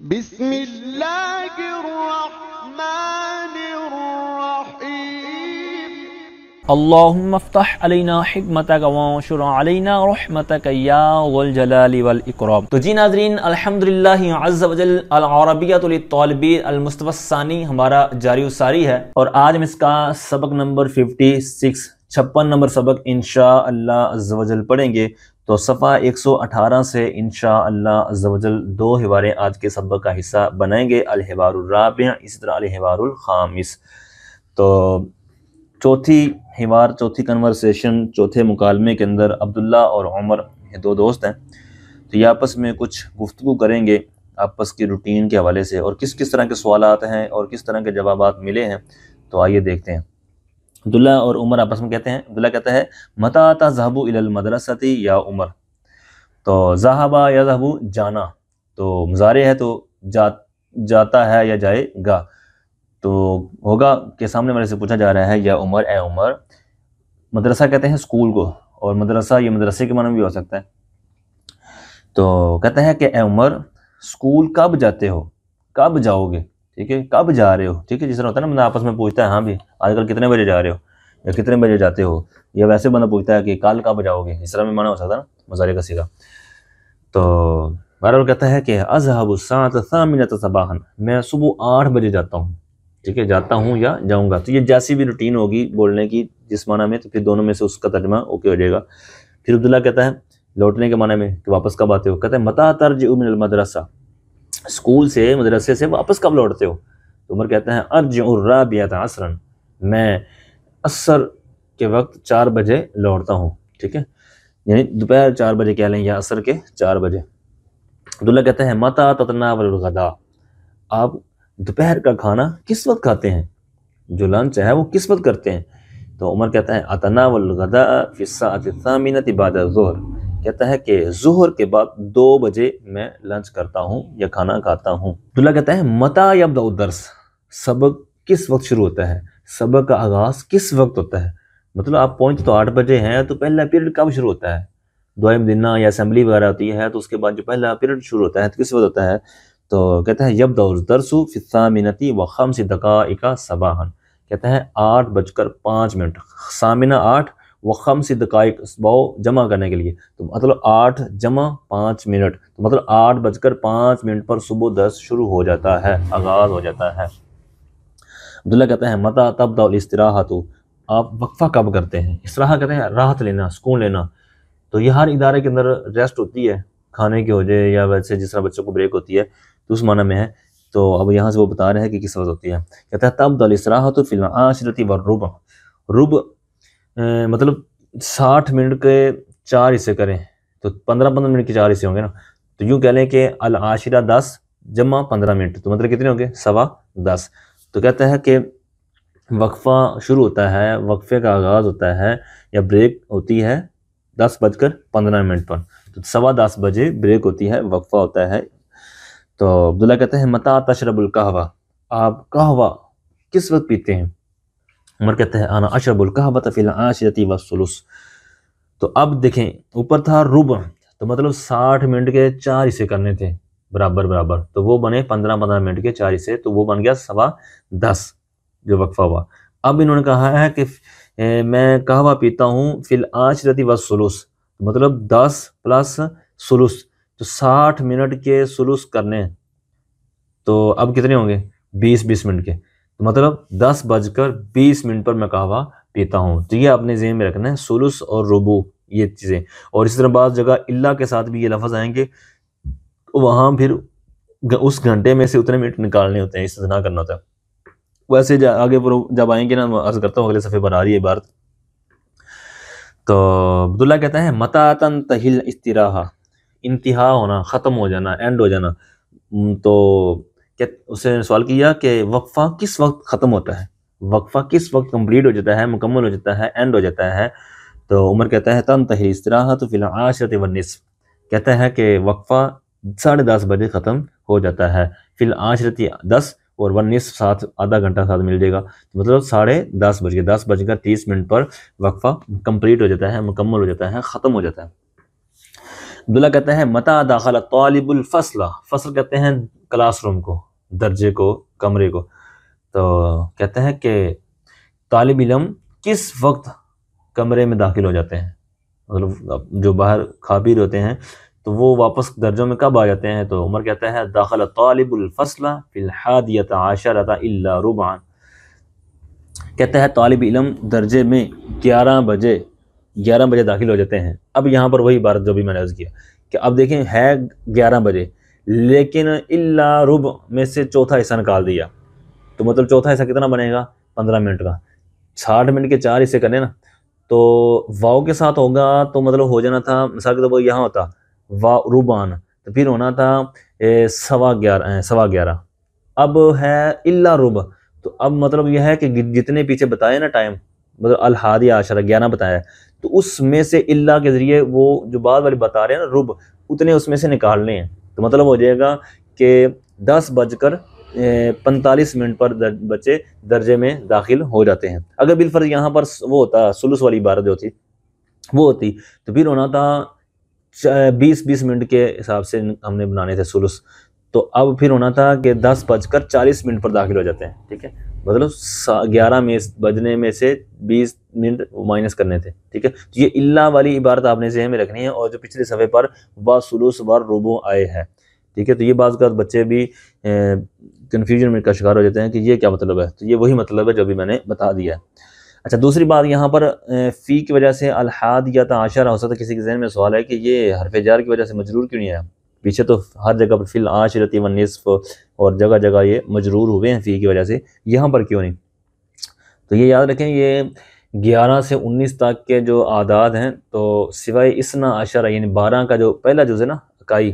بسم اللہ الرحمن الرحیم اللہم افتح علینا حکمتک وانشر علینا رحمتک یا ذو الجلال والاکرام۔ تو جی ناظرین، الحمدللہ عز وجل العربیۃ للطالبین المصطفی الثانی ہمارا جاری و ساری ہے، اور آج ہم اس کا سبق نمبر 56 نمبر سبق انشاءاللہ عز وجل پڑھیں گے۔ تو صفحہ 118 سے انشاءاللہ عز وجل دو حواریں آج کے سبق کا حصہ بنائیں گے، الحوار الرابع، اسی طرح الحوار الخامس۔ تو چوتھی کنورسیشن، چوتھے مکالمے کے اندر عبداللہ اور عمر یہ دو دوست ہیں، تو یہ آپس میں کچھ گفتگو کریں گے آپس کی روٹین کے حوالے سے، اور کس کس طرح کے سوالات ہیں اور کس طرح کے جوابات ملے ہیں، تو آئیے دیکھتے ہیں۔ عبداللہ اور عمر آپس میں کہتے ہیں، عبداللہ کہتا ہے متی تذهب الى المدرسۃ یا عمر، تو ذهب یذهب جانا، تو مضارع ہے تو جاتا ہے یا جائے گا، تو ہوگا کہ سامنے والے سے پوچھا جا رہا ہے یا عمر، اے عمر۔ مدرسہ کہتے ہیں اسکول کو، اور مدرسہ یہ مدرسے کے معنی بھی ہو سکتا ہے۔ تو کہتا ہے کہ اے عمر، اسکول کب جاتے ہو، کب جاؤ گے، ٹھیک ہے، کب جا رہے ہو، ٹھیک ہے، جس طرح ہوتا ہے نا، بندہ آپس میں پوچھتا ہے ہاں بھی آج کل کتنے بجے جا رہے ہو یا کتنے بجے جاتے ہو، یا ویسے بندہ پوچھتا ہے کہ کل کب جاؤ گے، اس طرح میں معنی ہو سکتا ہے نا مضارع کا صیغہ۔ تو بہرحال کہتا ہے کہ اذهب الساعة 8 صباحا، میں صبح 8 بجے جاتا ہوں، ٹھیک ہے، جاتا ہوں یا جاؤں گا، تو یہ جیسی بھی روٹین ہوگی بولنے کی جس معنی میں، تو پھر دونوں میں سے اس کا ترجمہ اوکے ہو جائے گا۔ پھر عبداللہ کہتا ہے لوٹنے کے معنی میں کہ واپس کب آتے ہو، کہتا ہے متی ترجع من المدرسہ، اسکول سے مدرسے سے واپس کب لوٹتے ہو، تو عمر کہتا ہے ارجع الرابعۃ عصرا، میں عصر کے وقت 4 بجے لوٹتا ہوں، ٹھیک ہے، یعنی دوپہر 4 بجے کہہ لیں یا عصر کے 4 بجے۔ عبداللہ کہتا ہے متی تتناول الغداء، آپ دوپہر کا کھانا کس وقت کھاتے ہیں، جو لنچ ہے وہ کس وقت کرتے ہیں، تو عمر کہتا ہے اتناول الغداء فی الساعۃ الثامنۃ بعد الظہر، کہتا ہے کہ ظہر کے بعد 2 بجے میں لنچ کرتا ہوں یا کھانا کھاتا ہوں۔ عبداللہ کہتا ہے متی یبدأ الدرس، سبق کس وقت شروع ہوتا ہے، سبق کا آغاز کس وقت ہوتا ہے، مطلب آپ پہنچ تو 8 بجے ہیں، تو پہلا پیریڈ کب شروع ہوتا ہے، دعائے مدینہ یا اسمبلی وغیرہ ہوتی ہے، تو اس کے بعد جو پہلا پیریڈ شروع ہوتا ہے تو کس وقت ہوتا ہے، تو کہتا ہے یبدأ الدرس فی الثامنۃ و5 دقائق صباحا، کہتا ہے 8:05، ثامنہ 8 و5 دقائق، باؤ جمع کرنے کے لیے، تو مطلب 8 جمع 5 منٹ، تو مطلب 8:05 پر صبح درس شروع ہو جاتا ہے، آغاز ہو جاتا ہے۔ عبداللہ کہتا ہے متی تبدأ الاستراحۃ، آپ وقفہ کب کرتے ہیں، استراحہ کہتے ہیں راحت لینا، سکون لینا، تو یہ ہر ادارے کے اندر ریسٹ ہوتی ہے، کھانے کی ہو جائے یا ویسے جس طرح بچوں کو بریک ہوتی ہے، تو اس معنی میں ہے۔ تو اب یہاں سے وہ بتا رہے ہیں کہ کس وقت ہوتی ہے، کہتا ہے تبدأ الاستراحۃ فی العاشرۃ والربع، ربع مطلب 60 منٹ کے 4 حصے کریں تو 15 منٹ کے 4 حصے ہوں گے نا، تو یوں کہہ لیں کہ العاشرہ 10 جمع 15 منٹ، تو مطلب کتنے ہوں گے، 10:15۔ تو کہتا ہے کہ وقفہ شروع ہوتا ہے، وقفے کا آغاز ہوتا ہے یا بریک ہوتی ہے 10:15 پر، تو 10:15 بجے بریک ہوتی ہے، وقفہ ہوتا ہے۔ تو عبداللہ کہتے ہیں متی تشرب القہوہ، آپ قہوہ کس وقت پیتے ہیں، عمر کہتا ہے انا اشرب القہوۃ فی العاشرۃ والثلث، تو اب دیکھیں اوپر تھا ربع، تو مطلب 60 منٹ کے 4 حصے کرنے تھے برابر، تو وہ بنے 15 منٹ کے 4 حصے، تو وہ بن گیا 10:15 جو وقفہ ہوا۔ اب انہوں نے کہا ہے کہ میں قہوہ پیتا ہوں فی العاشرۃ والثلث، مطلب 10 + ثلث، تو 60 منٹ کے ثلث کرنے، تو اب کتنے ہوں گے، 20 منٹ کے، تو مطلب 10:20 پر میں قہوہ پیتا ہوں۔ تو یہ آپ نے ذہن میں رکھنا ہے، ثلث اور ربع یہ چیزیں، اور اسی طرح بعض جگہ اللہ کے ساتھ بھی یہ لفظ آئیں گے، وہاں پھر اس گھنٹے میں سے اتنے منٹ نکالنے ہوتے ہیں، استثناء کرنا ہوتا ہے۔ ویسے آگے جب آئیں گے نا، میں عرض کرتا ہوں اگلے صفحے پر آ رہی ہے عبارت۔ تو عبداللہ کہتا ہے متی تنتہی الاستراحہ، انتہا ہونا، ختم ہو جانا، اینڈ ہو جانا، تو اس نے سوال کیا کہ وقفہ کس وقت ختم ہوتا ہے، وقفہ کس وقت کمپلیٹ ہو جاتا ہے، مکمل ہو جاتا ہے، اینڈ ہو جاتا ہے، تو عمر کہتا ہے تنتہی الاستراحۃ فی العاشرۃ والنصف، کہتا ہے کہ وقفہ 10:30 بجے ختم ہو جاتا ہے، فی العاشرۃ 10 اور والنصف ساتھ آدھا گھنٹہ ساتھ مل جائے گا، مطلب 10:30 بجے 10:30 پر وقفہ کمپلیٹ ہو جاتا ہے، مکمل ہو جاتا ہے، ختم ہو جاتا ہے۔ عبداللہ کہتے ہیں متا داخل طالب الفصل، فصل کہتے ہیں کلاس روم کو، درجے کو، کمرے کو. تو کہتے ہیں کہ طالب علم کس وقت کمرے میں داخل ہو جاتے ہیں، مطلب جو باہر کھا پی رہے ہوتے ہیں تو وہ واپس درجوں میں کب آ جاتے ہیں؟ تو عمر کہتا ہے داخل طالب الفصل فی 11 الا ربعا، کہتا ہے طالب علم درجے میں 11 بجے داخل ہو جاتے ہیں. اب یہاں پر وہی بات جو بھی میں نے عرض کیا کہ اب دیکھیں ہے 11 بجے لیکن الا ربع میں سے چوتھا حصہ نکال دیا، تو مطلب چوتھا حصہ کتنا بنے گا؟ 15 منٹ کا. 60 منٹ کے 4 حصے کرنے نا، تو واؤ کے ساتھ ہوگا تو مطلب ہو جانا تھا مثال کے طور پر یہاں ہوتا ربعان، تو پھر ہونا تھا 11:15. اب ہے الا ربع، تو اب مطلب یہ ہے کہ جتنے پیچھے بتائے نا ٹائم، مطلب الحادی عشرہ 11 بتایا، تو اس میں سے الا کے ذریعے وہ جو بعد والی بتا رہے ہیں نا ربع، اتنے اس میں سے نکالنے ہیں. تو مطلب ہو جائے گا کہ 10:45 پر بچے درجے میں داخل ہو جاتے ہیں. اگر بالفرض یہاں پر وہ ہوتا ثلث والی عبارت جو ہوتی وہ ہوتی تو پھر ہونا تھا 20 منٹ کے حساب سے ہم نے بنانے تھے ثلث، تو اب پھر ہونا تھا کہ 10:40 پر داخل ہو جاتے ہیں. ٹھیک ہے، مطلب 11 میں بجنے میں سے 20 منٹ مائنس کرنے تھے. ٹھیک ہے، تو یہ اللہ والی عبارت آپ نے ذہن میں رکھنی ہے، اور جو پچھلے صفحے پر با ثلث و ربع آئے ہیں. ٹھیک ہے، تو یہ بعض اوقات بچے بھی کنفیوژن میں کا شکار ہو جاتے ہیں کہ یہ کیا مطلب ہے، تو یہ وہی مطلب ہے جو بھی میں نے بتا دیا ہے. اچھا، دوسری بات یہاں پر فی کی وجہ سے الحادیۃ عشرہ ہو سکتا ہے کسی کے ذہن میں سوال ہے کہ یہ حرف جر کی وجہ سے مجرور کیوں نہیں آیا؟ پیچھے تو ہر جگہ پر فی العاشرۃ والنصف اور جگہ جگہ یہ مجرور ہوئے ہیں فی کی وجہ سے، یہاں پر کیوں نہیں؟ تو یہ یاد رکھیں یہ 11 سے 19 تک کے جو اعداد ہیں تو سوائے اثنا عشرہ یعنی 12 کا جو پہلا جز ہے نا اکائی،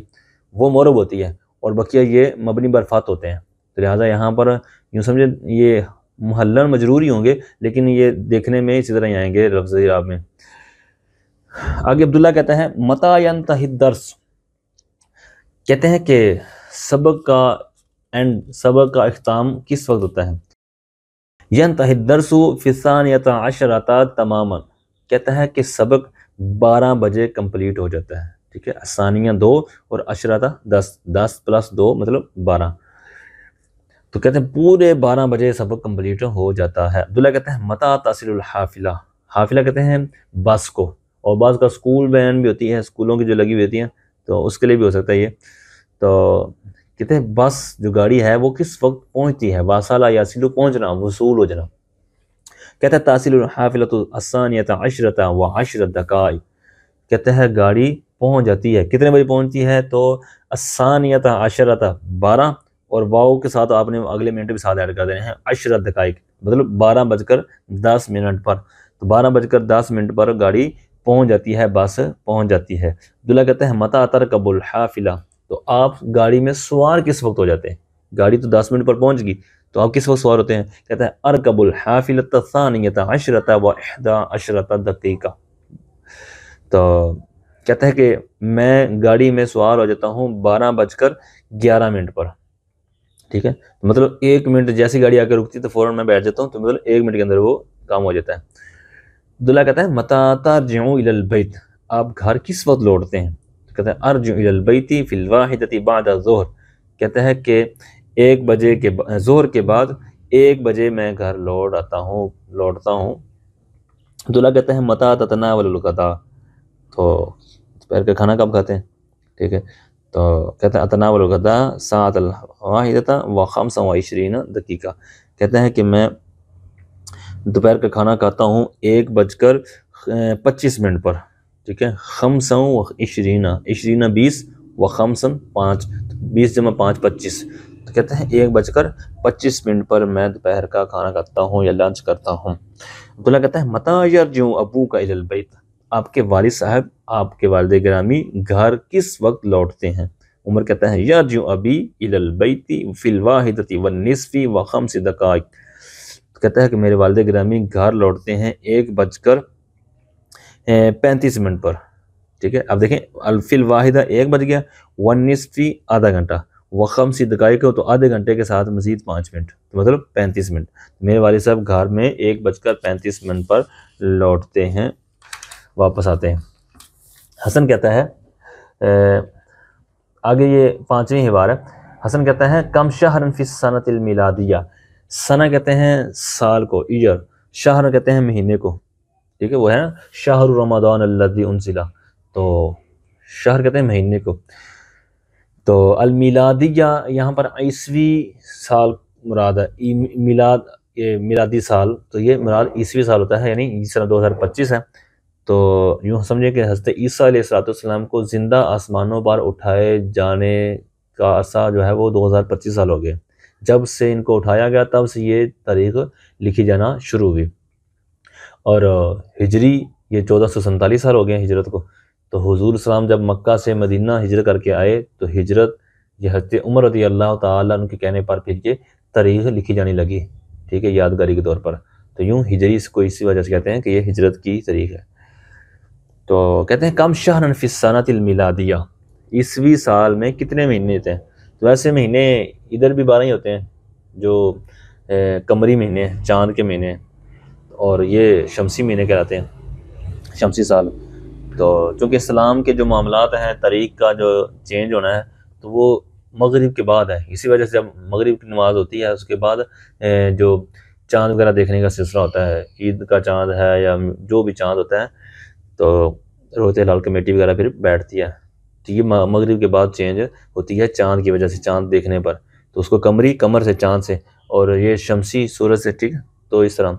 وہ معرب ہوتی ہے، اور بقیہ یہ مبنی برفات ہوتے ہیں. تو لہٰذا یہاں پر یوں سمجھے یہ محلن مجرور ہی ہوں گے، لیکن یہ دیکھنے میں اسی طرح ہی آئیں گے لفظی اعراب میں. آگے عبداللہ کہتا ہے متی ینتہی الدرس، کہتے ہیں کہ سبق کا اختتام کس وقت ہوتا ہے؟ ینتہی الدرس فی الثانیۃ عشرۃ تماما، کہتا ہے کہ سبق 12 بجے کمپلیٹ ہو جاتا ہے. ٹھیک ہے، ثانیہ 2 اور عشرۃ 10 پلس 2 مطلب 12، تو کہتے ہیں پورے 12 بجے سبق کمپلیٹ ہو جاتا ہے. عبداللہ کہتے ہیں متی تصل الحافلہ، حافلہ کہتے ہیں بس کو، اور بعض کا اسکول وین بھی ہوتی ہے، اسکولوں کی جو لگی ہوئی ہوتی ہیں تو اس کے لیے بھی ہو سکتا ہے یہ. تو کہتے ہیں بس جو گاڑی ہے وہ کس وقت پہنچتی ہے؟ واصلہ یصل پہنچنا، وصول ہو جانا. کہتا ہے تصل الحافلۃ الثانیۃ عشرۃ و10 دقائق، کہتے ہیں گاڑی پہنچ جاتی ہے، کتنے بجے پہنچتی ہے؟ تو الثانیۃ عشرۃ 12، اور واؤ کے ساتھ آپ نے اگلے منٹ بھی ساتھ ایڈ کر دینے ہیں 10 دقائق، مطلب 12:10 پر. تو 12:10 پر گاڑی پہنچ جاتی ہے، بس پہنچ جاتی ہے. عبداللہ کہتے ہیں متی ترکب الحافلہ، تو آپ گاڑی میں سوار کس وقت ہو جاتے ہیں؟ گاڑی تو 10 منٹ پر پہنچ گئی، تو آپ کس وقت سوار ہوتے ہیں؟ کہتا ہے ارکب الحافلۃ الثانیۃ عشرۃ و11 دقیقہ، تو کہتا ہے کہ میں گاڑی میں سوار ہو جاتا ہوں 12:11 پر. ٹھیک ہے، مطلب 1 منٹ جیسی گاڑی آ کے رکتی تو فوراً میں بیٹھ جاتا ہوں، تو مطلب 1 منٹ کے اندر وہ کام ہو جاتا ہے. عبداللہ کہتا ہے متی ترجع الی البیت، آپ گھر کس وقت لوٹتے ہیں؟ کہتا ہے ارجع الی البیت فی الواحدۃ بعد الظہر، کہتا ہے کہ 1 بجے کے ظہر کے بعد 1 بجے میں گھر لوٹتا ہوں. عبداللہ کہتا ہے متی تتناول الغداء، تو دوپہر کا کھانا کب کھاتے ہیں؟ ٹھیک ہے، تو کہتے ہیں اتناول الغداء ساعۃ الواحدۃ و25 دقیقہ، کہتے ہیں کہ میں دوپہر کا کھانا کھاتا ہوں 1:25 پر. ٹھیک ہے، 25 20 و 5 20 × 5 25، تو کہتے ہیں 1:25 پر میں دوپہر کا کھانا کھاتا ہوں یا لنچ کرتا ہوں. عبداللہ کہتا ہے متی یرجع ابوک الی البیت، آپ کے والد صاحب، آپ کے والد گرامی گھر کس وقت لوٹتے ہیں؟ عمر کہتا ہے یرجع ابی الی البیت فی الواحدۃ والنصف و 5 دقائق، کہتا ہے کہ میرے والد گرامی گھر لوٹتے ہیں 1:35 پر. ٹھیک ہے، اب دیکھیں فی الواحدہ 1 بج گیا، والنصف آدھا گھنٹہ، و 5 دقائق ہو تو آدھے گھنٹے کے ساتھ مزید 5 منٹ، تو مطلب 35 منٹ. میرے والد صاحب گھر میں 1:35 پر لوٹتے ہیں، واپس آتے ہیں. حسن کہتا ہے آگے یہ 5ویں عبارہ ہے. حسن کہتا ہے کم شہر فی السنۃ المیلادیہ. سنہ کہتے ہیں سال کو، ایئر. شہر کہتے ہیں مہینے کو، ٹھیک ہے، وہ ہے نا شہر رمضان الذی انزل، تو شہر کہتے ہیں مہینے کو. تو المیلادیہ یہاں پر عیسوی سال مراد ہے. میلاد یہ میلادی سال، تو یہ مراد عیسوی سال ہوتا ہے، یعنی اس سال 2025 ہے. تو یوں سمجھے کہ حضرت عیسیٰ علیہ السلام کو زندہ آسمانوں پر اٹھائے جانے کا عرصہ جو ہے وہ 2025 سال ہو گئے. جب سے ان کو اٹھایا گیا تب سے یہ تاریخ لکھی جانا شروع ہوئی. اور ہجری یہ 1447 سال ہو گئے ہجرت کو. تو حضور السلام جب مکہ سے مدینہ ہجرت کر کے آئے تو ہجرت یہ حضرت عمر رضی اللہ تعالیٰ عنہ کے کہنے پر پھر یہ تاریخ لکھی جانے لگی، ٹھیک ہے، یادگاری کے طور پر. تو یوں ہجری کو اسی وجہ سے کہتے ہیں کہ یہ ہجرت کی تاریخ ہے. تو کہتے ہیں کم شہر فی السنۃ المیلادیہ، عیسوی سال میں کتنے مہینے ہوتے ہیں؟ تو ایسے مہینے ادھر بھی 12 ہی ہوتے ہیں جو قمری مہینے ہیں، چاند کے مہینے ہیں، اور یہ شمسی مہینے کہلاتے ہیں، شمسی سال. تو چونکہ اسلام کے جو معاملات ہیں، تاریخ کا جو چینج ہونا ہے تو وہ مغرب کے بعد ہے. اسی وجہ سے جب مغرب کی نماز ہوتی ہے اس کے بعد جو چاند وغیرہ دیکھنے کا سلسلہ ہوتا ہے، عید کا چاند ہے یا جو بھی چاند ہوتا ہے، تو روزہ ہلال کمیٹی وغیرہ پھر بیٹھتی ہے. ٹھیک ہے، مغرب کے بعد چینج ہوتی ہے چاند کی وجہ سے، چاند دیکھنے پر. تو اس کو قمری، قمر سے چاند سے، اور یہ شمسی سورج سے، ٹھیک. تو اس طرح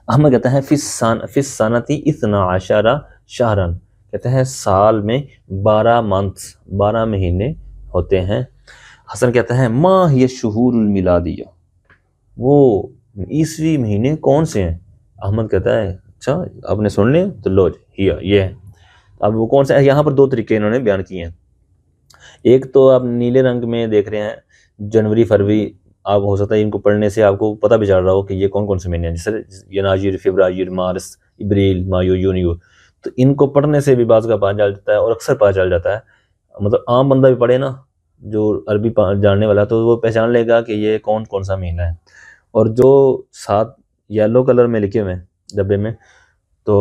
احمد کہتا ہے فی السنۃ 12 شہرا، کہتے ہیں سال میں 12 منتھس، 12 مہینے ہوتے ہیں. حسن کہتا ہے ما ہی شہور المیلادیہ، وہ عیسوی مہینے کون سے ہیں؟ احمد کہتا ہے اچھا آپ نے سن لیا، تو لو یہ ہے. اب وہ کون سے؟ یہاں پر 2 طریقے انہوں نے بیان کیے ہیں. ایک تو آپ نیلے رنگ میں دیکھ رہے ہیں جنوری، فروری. آپ ہو سکتا ہے ان کو پڑھنے سے آپ کو پتہ بھی چل رہا ہو کہ یہ کون کون سے مہینے ہیں، جیسے ینوری، فروری، مارچ، اپریل، مئی، یونیو. تو ان کو پڑھنے سے بھی بعض کا پتہ چل جاتا ہے، اور اکثر پتہ چل جاتا ہے. مطلب عام بندہ بھی پڑھے نا جو عربی جاننے والا، تو وہ پہچان لے گا کہ یہ کون کون سا مہینہ ہے. اور جو 7 یلو کلر میں لکھے ہوئے ہیں ڈبے میں، تو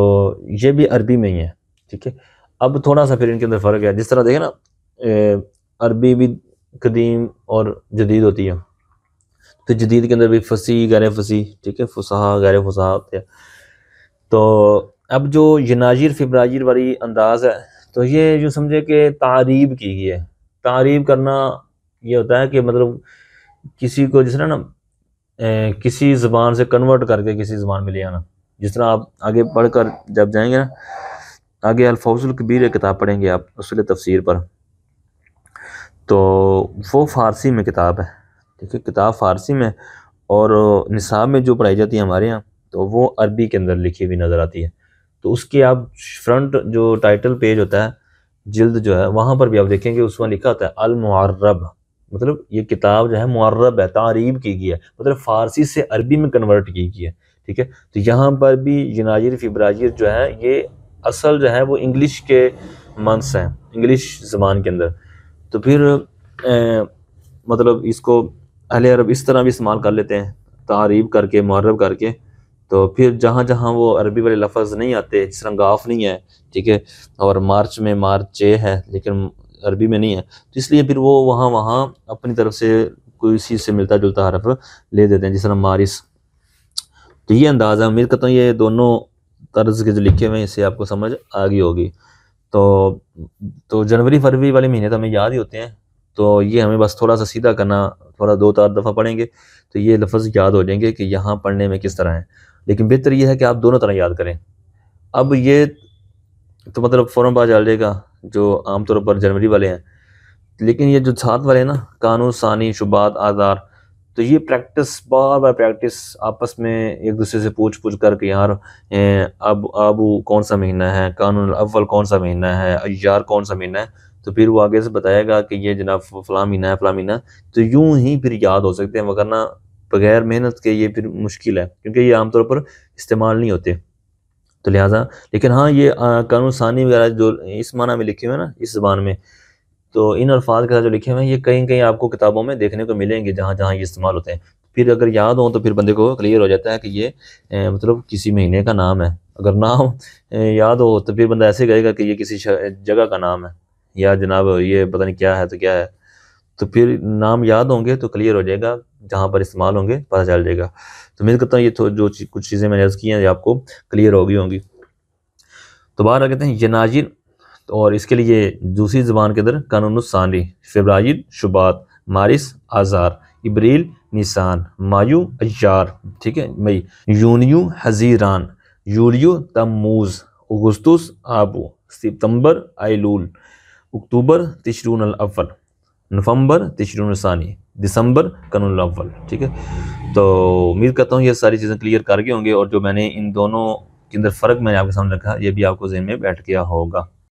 یہ بھی عربی میں ہی ہیں، ٹھیک ہے. اب تھوڑا سا پھر ان کے اندر فرق ہے. جس طرح دیکھیں نا عربی بھی قدیم اور جدید ہوتی ہے، تو جدید کے اندر بھی فصیح، غیر فصیح، ٹھیک ہے، فصحا، غیر فصحا ہوتے ہیں. تو اب جو یناجر فبراجر والی انداز ہے، تو یہ جو سمجھے کہ تعریب کی گئی ہے. تعریب کرنا یہ ہوتا ہے کہ مطلب کسی کو جس طرح نا کسی زبان سے کنورٹ کر کے کسی زبان میں لے آنا. جس طرح آپ آگے پڑھ کر جب جائیں گے نا، آگے الفوز الکبیر ایک کتاب پڑھیں گے آپ اصول تفسیر پر، تو وہ فارسی میں کتاب ہے، ٹھیک ہے، کتاب فارسی میں، اور نصاب میں جو پڑھائی جاتی ہے ہمارے ہاں تو وہ عربی کے اندر لکھی ہوئی نظر آتی ہے. تو اس کے آپ فرنٹ جو ٹائٹل پیج ہوتا ہے، جلد جو ہے، وہاں پر بھی آپ دیکھیں گے اس میں لکھا ہوتا ہے المعرب، مطلب یہ کتاب جو ہے معرب ہے، تعریب کی گئی ہے، مطلب فارسی سے عربی میں کنورٹ کی گئی ہے، ٹھیک ہے. تو یہاں پر بھی یناجر فبراجر جو ہے یہ اصل جو ہے وہ انگلش کے منتھس ہیں، انگلش زبان کے اندر. تو پھر مطلب اس کو اہل عرب اس طرح بھی استعمال کر لیتے ہیں، تعریب کر کے، معرب کر کے. تو پھر جہاں جہاں وہ عربی والے لفظ نہیں آتے، جس طرح غاف نہیں ہے، ٹھیک ہے، اور مارچ میں مارچے ہے لیکن عربی میں نہیں ہے، تو اس لیے پھر وہ وہاں اپنی طرف سے کوئی چیز سے ملتا جلتا حرف لے دیتے ہیں، جس طرح مارس. تو یہ انداز ہے. امید کرتا ہوں یہ دونوں طرز کے جو لکھے ہوئے ہیں اس سے آپ کو سمجھ آ گئی ہوگی. تو جنوری فروری والے مہینے تو ہمیں یاد ہی ہوتے ہیں، تو یہ ہمیں بس تھوڑا سا سیدھا کرنا، تھوڑا 2-4 دفعہ پڑھیں گے تو یہ لفظ یاد ہو جائیں گے کہ یہاں پڑھنے میں کس طرح ہیں. لیکن بہتر یہ ہے کہ آپ دونوں طرح یاد کریں. اب یہ تو مطلب فوراً پتہ چل جائے گا جو عام طور پر جنوری والے ہیں. لیکن یہ جو 7 والے ہیں نا، کانو، ثانی، شبات، آذار، تو یہ پریکٹس، بار بار پریکٹس، آپس میں ایک دوسرے سے پوچھ کر کے یار آبو کون سا مہینہ ہے، کانون الاول کون سا مہینہ ہے، ایار کون سا مہینہ ہے. تو پھر وہ آگے سے بتائے گا کہ یہ جناب فلاں مہینہ ہے، فلاں مہینہ. تو یوں ہی پھر یاد ہو سکتے ہیں، وگرنہ بغیر محنت کے یہ پھر مشکل ہے، کیونکہ یہ عام طور پر استعمال نہیں ہوتے. تو لہٰذا لیکن ہاں یہ قانون ثانی وغیرہ جو اس معنی میں لکھے ہوئے ہیں نا اس زبان میں، تو ان الفاظ کے ساتھ جو لکھے ہوئے ہیں یہ کہیں کہیں آپ کو کتابوں میں دیکھنے کو ملیں گے جہاں جہاں یہ استعمال ہوتے ہیں. پھر اگر یاد ہوں تو پھر بندے کو کلیئر ہو جاتا ہے کہ یہ مطلب کسی مہینے کا نام ہے. اگر نام یاد ہو تو پھر بندہ ایسے کہے گا کہ یہ کسی جگہ کا نام ہے یا جناب یہ پتہ نہیں کیا ہے تو کیا ہے. تو پھر نام یاد ہوں گے تو کلیئر ہو جائے گا، جہاں پر استعمال ہوں گے پتہ چل جائے گا. تو امید کرتا ہوں یہ جو کچھ چیزیں میں نے عرض کی ہیں یہ آپ کو کلیئر ہو گئی ہوں گی. تو باہر کہتے ہیں یناجر، اور اس کے لیے دوسری زبان کے اندر قانون الثانی، فبرائر شباط، مارس آذار، ابریل نیسان، مایو ایار، ٹھیک ہے مئی، یونیو حزیران، یولیو تموز، اگستس آبو، ستمبر ایلول، اکتوبر تشرون الاول، نومبر تشرون الثانی، دسمبر قانون الاول. ٹھیک ہے، تو امید کرتا ہوں یہ ساری چیزیں کلیئر کر گئے ہوں گے، اور جو میں نے ان دونوں کے اندر فرق میں نے آپ کے سامنے رکھا یہ بھی آپ کو ذہن میں بیٹھ گیا ہوگا.